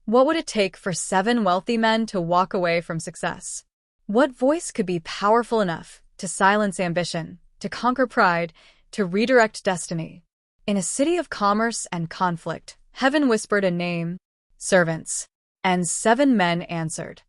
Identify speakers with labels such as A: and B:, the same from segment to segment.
A: What would it take for 7 wealthy men to walk away from success? What voice could be powerful enough to silence ambition, to conquer pride, to redirect destiny? In a city of commerce and conflict, heaven whispered a name, servants, and 7 men answered.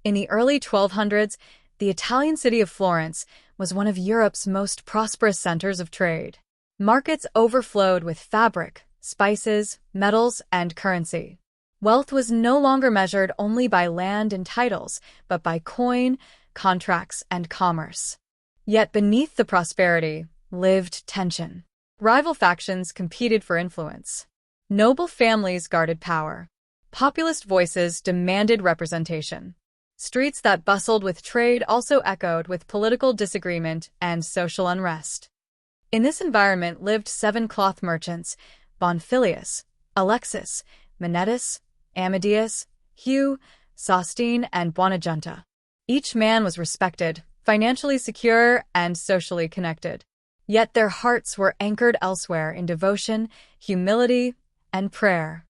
A: In the early 1200s, the Italian city of Florence was one of Europe's most prosperous centers of trade. Markets overflowed with fabric, spices, metals, and currency. Wealth was no longer measured only by land and titles, but by coin, contracts, and commerce. Yet beneath the prosperity lived tension. Rival factions competed for influence. Noble families guarded power. Populist voices demanded representation. Streets that bustled with trade also echoed with political disagreement and social unrest. In this environment lived 7 cloth merchants: Bonfilius, Alexis, Manetus, Amadeus, Hugh, Sostine, and Buonagenta. Each man was respected, financially secure, and socially connected. Yet their hearts were anchored elsewhere in devotion, humility, and prayer.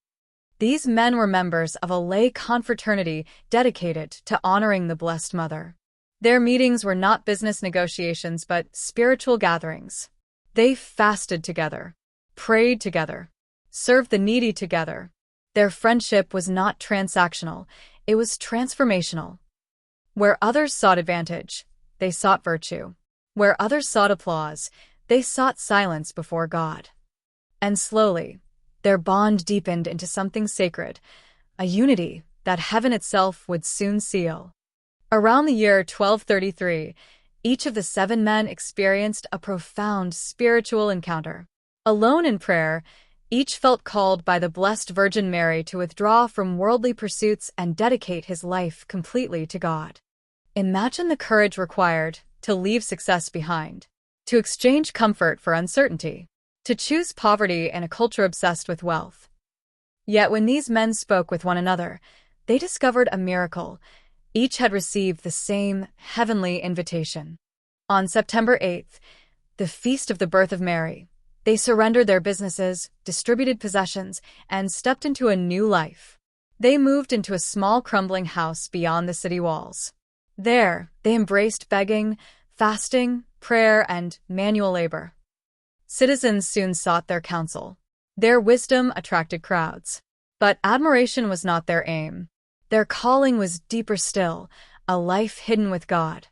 A: These men were members of a lay confraternity dedicated to honoring the Blessed Mother. Their meetings were not business negotiations but spiritual gatherings. They fasted together, prayed together, served the needy together. Their friendship was not transactional, it was transformational. Where others sought advantage, they sought virtue. Where others sought applause, they sought silence before God. And slowly, their bond deepened into something sacred, a unity that heaven itself would soon seal. Around the year 1233, each of the 7 men experienced a profound spiritual encounter. Alone in prayer, each felt called by the Blessed Virgin Mary to withdraw from worldly pursuits and dedicate his life completely to God. Imagine the courage required to leave success behind, to exchange comfort for uncertainty, to choose poverty in a culture obsessed with wealth. Yet when these men spoke with one another, they discovered a miracle. Each had received the same heavenly invitation. On September 8th, the feast of the birth of Mary, they surrendered their businesses, distributed possessions, and stepped into a new life. They moved into a small crumbling house beyond the city walls. There, they embraced begging, fasting, prayer, and manual labor. Citizens soon sought their counsel. Their wisdom attracted crowds. But admiration was not their aim. Their calling was deeper still, a life hidden with God.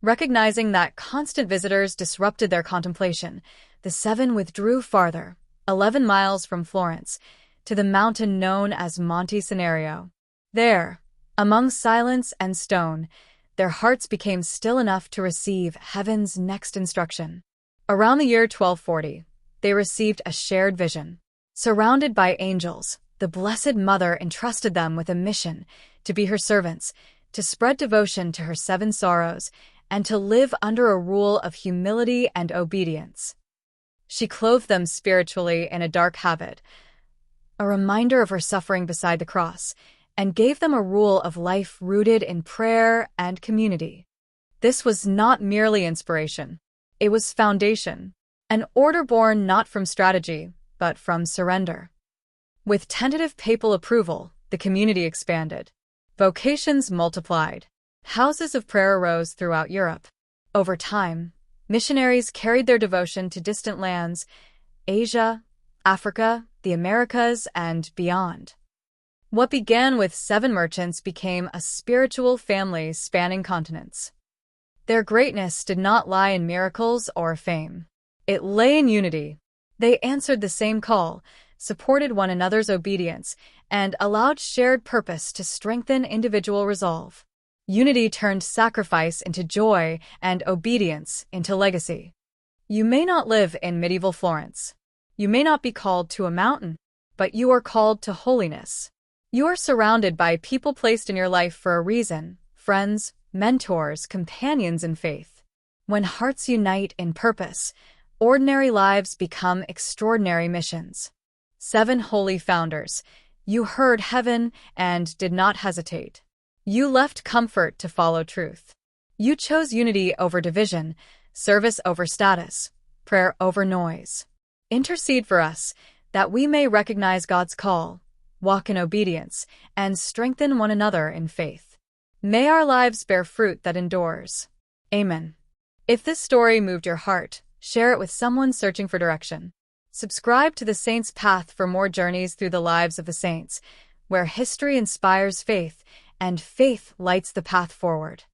A: Recognizing that constant visitors disrupted their contemplation, the 7 withdrew farther, 11 miles from Florence, to the mountain known as Monte Scenario. There, among silence and stone, their hearts became still enough to receive heaven's next instruction. Around the year 1240, they received a shared vision. Surrounded by angels, the Blessed Mother entrusted them with a mission: to be her servants, to spread devotion to her 7 sorrows, and to live under a rule of humility and obedience. She clothed them spiritually in a dark habit, a reminder of her suffering beside the cross, and gave them a rule of life rooted in prayer and community. This was not merely inspiration. It was foundation, an order born not from strategy, but from surrender. With tentative papal approval, the community expanded. Vocations multiplied. Houses of prayer arose throughout Europe. Over time, missionaries carried their devotion to distant lands, Asia, Africa, the Americas, and beyond. What began with 7 merchants became a spiritual family spanning continents. Their greatness did not lie in miracles or fame. It lay in unity. They answered the same call, supported one another's obedience, and allowed shared purpose to strengthen individual resolve. Unity turned sacrifice into joy and obedience into legacy. You may not live in medieval Florence. You may not be called to a mountain, but you are called to holiness. You are surrounded by people placed in your life for a reason: friends, mentors, companions in faith. When hearts unite in purpose, ordinary lives become extraordinary missions. 7 holy founders, you heard heaven and did not hesitate. You left comfort to follow truth. You chose unity over division, service over status, prayer over noise. Intercede for us, that we may recognize God's call, walk in obedience, and strengthen one another in faith. May our lives bear fruit that endures. Amen. If this story moved your heart, share it with someone searching for direction. Subscribe to the Saints' Path for more journeys through the lives of the saints, where history inspires faith and faith lights the path forward.